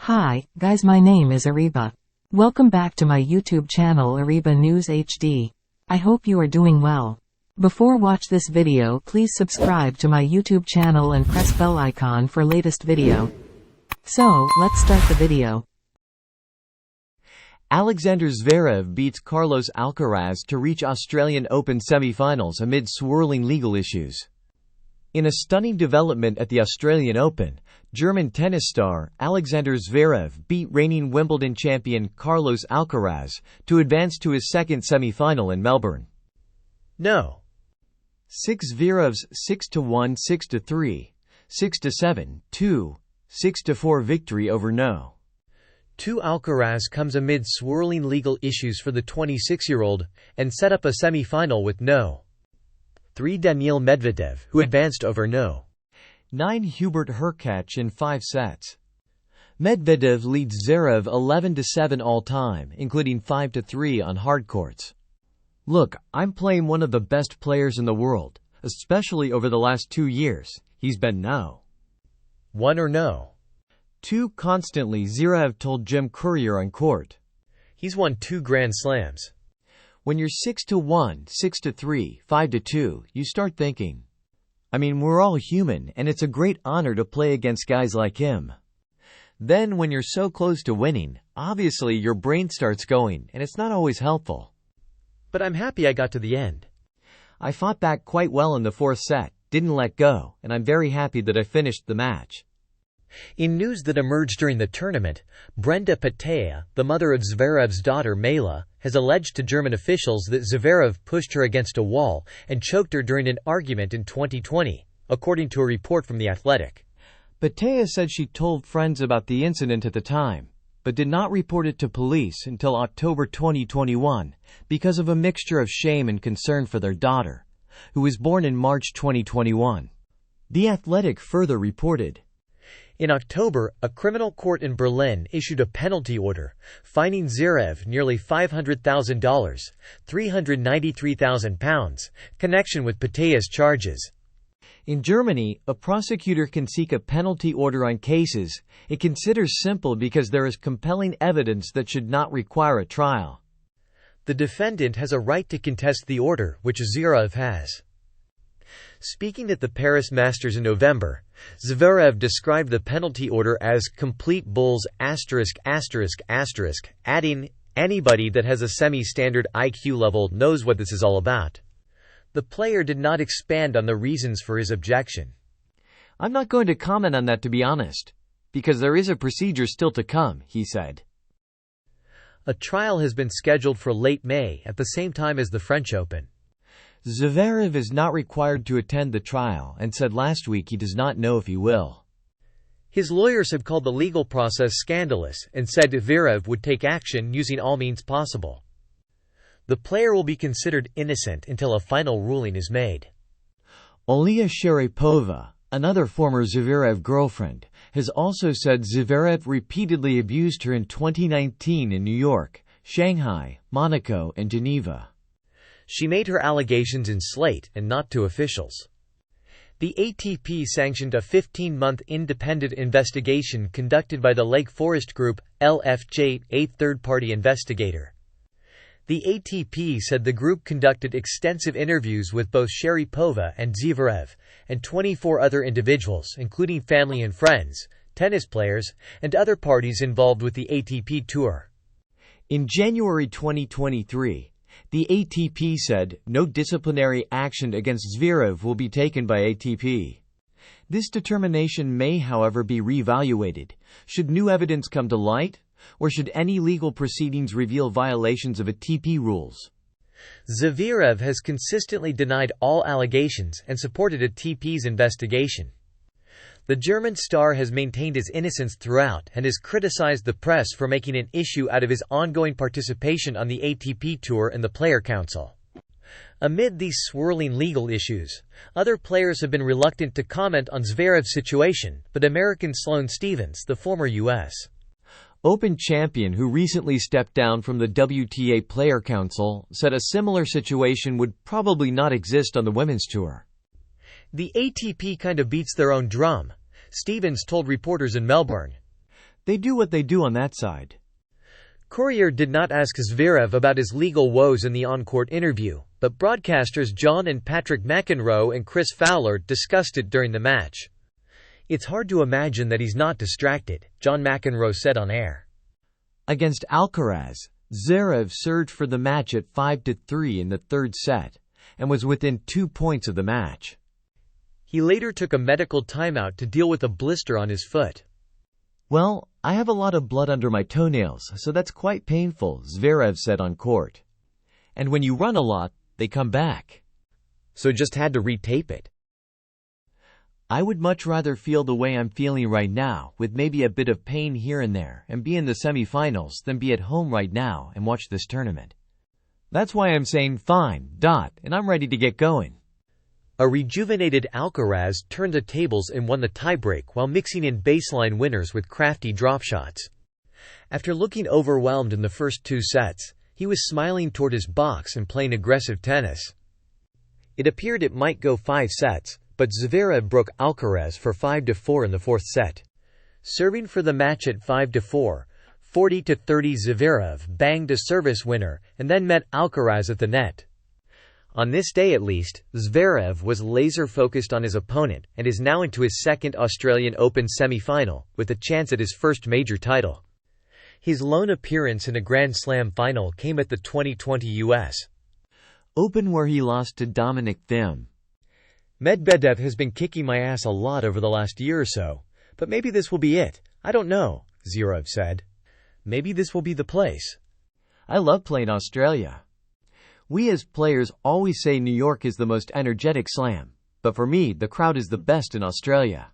Hi, guys, my name is Ariba. Welcome back to my YouTube channel Ariba News HD. I hope you are doing well. Before watch this video, please subscribe to my YouTube channel and press bell icon for latest video. So, let's start the video. Alexander Zverev beats Carlos Alcaraz to reach Australian Open semi-finals amid swirling legal issues. In a stunning development at the Australian Open, German tennis star Alexander Zverev beat reigning Wimbledon champion Carlos Alcaraz to advance to his second semi-final in Melbourne. No. 6 Zverev's 6-1, 6-3, 6-7, 2, 6-4 victory over No. 2 Alcaraz comes amid swirling legal issues for the 26-year-old and set up a semi-final with No. 3 Daniil Medvedev, who advanced over No. 9 Hubert Hurkacz in 5 sets. Medvedev leads Zverev 11-7 all-time, including 5-3 on hard courts. "Look, I'm playing one of the best players in the world, especially over the last 2 years. He's been No. 1 or No. 2 constantly," Zverev told Jim Courier on court. "He's won 2 Grand Slams. When you're 6-1, 6-3, 5-2, you start thinking, I mean, we're all human, and it's a great honor to play against guys like him. Then when you're so close to winning, obviously your brain starts going, and it's not always helpful. But I'm happy I got to the end. I fought back quite well in the 4th set, didn't let go, and I'm very happy that I finished the match." In news that emerged during the tournament, Brenda Petea, the mother of Zverev's daughter Mayla, has alleged to German officials that Zverev pushed her against a wall and choked her during an argument in 2020, according to a report from The Athletic. Petea said she told friends about the incident at the time, but did not report it to police until October 2021 because of a mixture of shame and concern for their daughter, who was born in March 2021. The Athletic further reported, in October, a criminal court in Berlin issued a penalty order, fining Zverev nearly $500,000, £393,000, connection with Petea's charges. In Germany, a prosecutor can seek a penalty order on cases it considers simple because there is compelling evidence that should not require a trial. The defendant has a right to contest the order, which Zverev has. Speaking at the Paris Masters in November, Zverev described the penalty order as complete bulls *****, adding, "Anybody that has a semi-standard IQ level knows what this is all about." The player did not expand on the reasons for his objection. "I'm not going to comment on that, to be honest, because there is a procedure still to come," he said. A trial has been scheduled for late May at the same time as the French Open. Zverev is not required to attend the trial and said last week he does not know if he will. His lawyers have called the legal process scandalous and said Zverev would take action using all means possible. The player will be considered innocent until a final ruling is made. Olya Sharipova, another former Zverev girlfriend, has also said Zverev repeatedly abused her in 2019 in New York, Shanghai, Monaco, and Geneva. She made her allegations in Slate and not to officials. The ATP sanctioned a 15-month independent investigation conducted by the Lake Forest Group, LFJ, a third-party investigator. The ATP said the group conducted extensive interviews with both Sharipova and Zverev, and 24 other individuals, including family and friends, tennis players, and other parties involved with the ATP Tour. In January 2023, the ATP said no disciplinary action against Zverev will be taken by ATP. This determination may, however, be reevaluated should new evidence come to light, or should any legal proceedings reveal violations of ATP rules. Zverev has consistently denied all allegations and supported ATP's investigation. The German star has maintained his innocence throughout and has criticized the press for making an issue out of his ongoing participation on the ATP Tour and the Player Council. Amid these swirling legal issues, other players have been reluctant to comment on Zverev's situation, but American Sloane Stephens, the former U.S. Open champion who recently stepped down from the WTA Player Council, said a similar situation would probably not exist on the Women's Tour. The ATP kind of beats their own drum, Stephens told reporters in Melbourne. They do what they do on that side. Courier did not ask Zverev about his legal woes in the on-court interview, but broadcasters John and Patrick McEnroe and Chris Fowler discussed it during the match. "It's hard to imagine that he's not distracted," John McEnroe said on air. Against Alcaraz, Zverev surged for the match at 5-3 in the third set, and was within 2 points of the match. He later took a medical timeout to deal with a blister on his foot. "Well, I have a lot of blood under my toenails, so that's quite painful," Zverev said on court. "And when you run a lot, they come back. So just had to retape it." I would much rather feel the way I'm feeling right now, with maybe a bit of pain here and there, and be in the semifinals than be at home right now and watch this tournament. That's why I'm saying fine, and I'm ready to get going." A rejuvenated Alcaraz turned the tables and won the tiebreak while mixing in baseline winners with crafty drop shots. After looking overwhelmed in the first 2 sets, he was smiling toward his box and playing aggressive tennis. It appeared it might go 5 sets, but Zverev broke Alcaraz for 5-4 in the 4th set. Serving for the match at 5-4, 40-30, Zverev banged a service winner and then met Alcaraz at the net. On this day at least, Zverev was laser-focused on his opponent and is now into his 2nd Australian Open semi-final, with a chance at his first major title. His lone appearance in a Grand Slam final came at the 2020 U.S. Open, where he lost to Dominic Thiem. "Medvedev has been kicking my ass a lot over the last year or so, but maybe this will be it. I don't know," Zverev said. "Maybe this will be the place." "I love playing Australia. We as players always say New York is the most energetic slam, but for me the crowd is the best in Australia."